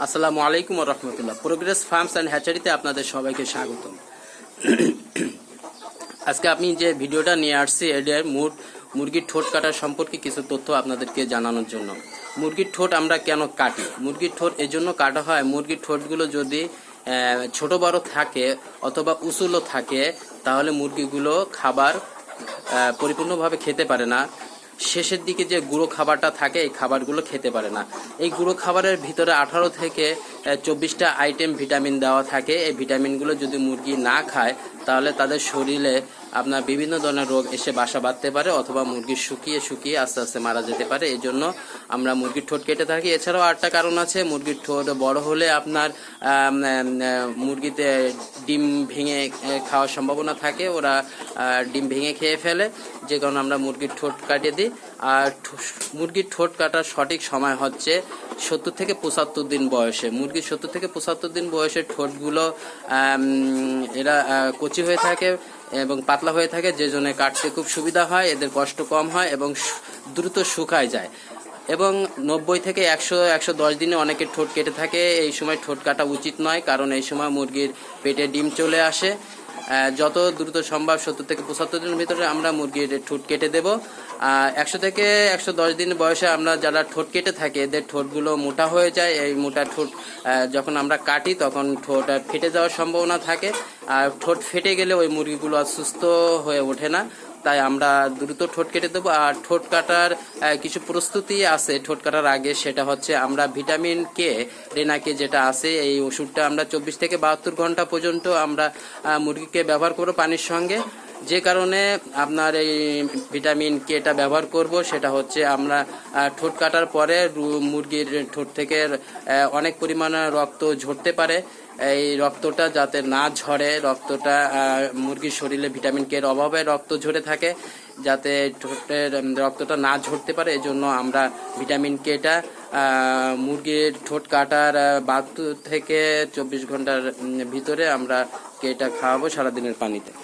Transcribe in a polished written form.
আসসালামু আলাইকুম ওয়া রাহমাতুল্লাহ। প্রোগ্রেস ফার্মস অ্যান্ড হ্যাচারিতে আপনাদের সবাইকে স্বাগতম। আজকে আমি যে ভিডিওটা নিয়ে আসছি এটা মুরগির ঠোঁট কাটা সম্পর্কে কিছু তথ্য আপনাদেরকে জানানোর জন্য। মুরগির ঠোঁট আমরা কেন কাটি? মুরগির ঠোঁট এজন্য কাটা হয়, মুরগির ঠোঁটগুলো যদি ছোট বড় থাকে অথবা উঁচুলো থাকে তাহলে মুরগিগুলো খাবার পরিপূর্ণভাবে খেতে পারে না। শেষের দিকে যে গুঁড়ো খাবারটা থাকে এই খাবারগুলো খেতে পারে না। এই গুঁড়ো খাবারের ভিতরে 18 থেকে 24টা আইটেম ভিটামিন দেওয়া থাকে। এই ভিটামিনগুলো যদি মুরগি না খায় তাহলে তাদের শরীরে আপনার বিভিন্ন ধরনের রোগ এসে বাসা বাঁধতে পারে অথবা মুরগি শুকিয়ে শুকিয়ে আস্তে আস্তে মারা যেতে পারে। এই জন্য আমরা মুরগির ঠোঁট কেটে থাকি। এছাড়াও আরেকটা কারণ আছে, মুরগির ঠোঁট বড় হলে আপনার মুরগিতে ডিম ভেঙে খাওয়ার সম্ভাবনা থাকে, ওরা ডিম ভেঙে খেয়ে ফেলে, যে কারণে আমরা মুরগির ঠোঁট কাটিয়ে দিই। আর মুরগির ঠোঁট কাটার সঠিক সময় হচ্ছে 70 থেকে 75 দিন বয়সে। মুরগির 70 থেকে 75 দিন বয়সে ঠোঁটগুলো এরা কচি হয়ে থাকে এবং পাতলা হয়ে থাকে, যে জন্য কাটতে খুব সুবিধা হয়, এদের কষ্ট কম হয় এবং দ্রুত শুকায় যায়। এবং 90 থেকে 110 দিনে অনেকে ঠোঁট কেটে থাকে। এই সময় ঠোঁট কাটা উচিত নয়, কারণ এই সময় মুরগির পেটে ডিম চলে আসে। যত দ্রুত সম্ভব 70 থেকে 75 দিনের ভিতরে আমরা মুরগির ঠোঁট কেটে দেব। 100 থেকে 110 দিন বয়সে আমরা যারা ঠোঁট কেটে থাকি এদের ঠোঁটগুলো মোটা হয়ে যায়। এই মোটা ঠোঁট যখন আমরা কাটি তখন ঠোঁট ফেটে যাওয়ার সম্ভাবনা থাকে, আর ঠোঁট ফেটে গেলে ওই মুরগিগুলো আর সুস্থ হয়ে ওঠে না। তাই আমরা দ্রুত ঠোঁট কেটে দেবো। আর ঠোঁট কাটার কিছু প্রস্তুতি আছে ঠোঁট কাটার আগে, সেটা হচ্ছে আমরা ভিটামিন কে রেনাকে যেটা আছে এই ওষুধটা আমরা 24 থেকে 72 ঘন্টা পর্যন্ত আমরা মুরগিকে ব্যবহার করবো পানির সঙ্গে। যে কারণে আপনার এই ভিটামিন কেটা ব্যবহার করব সেটা হচ্ছে আমরা ঠোঁট কাটার পরে মুরগির ঠোঁট থেকে অনেক পরিমাণে রক্ত ঝরতে পারে। এই রক্তটা যাতে না ঝরে, রক্তটা মুরগির শরীরে ভিটামিন কে এর অভাবে রক্ত ঝরে থাকে, যাতে ঠোঁটের রক্তটা না ঝরতে পারে, এজন্য আমরা ভিটামিন কেটা মুরগির ঠোঁট কাটার 72 থেকে 24 ঘন্টার ভিতরে আমরা কেটা খাওয়াবো সারাদিনের পানিতে।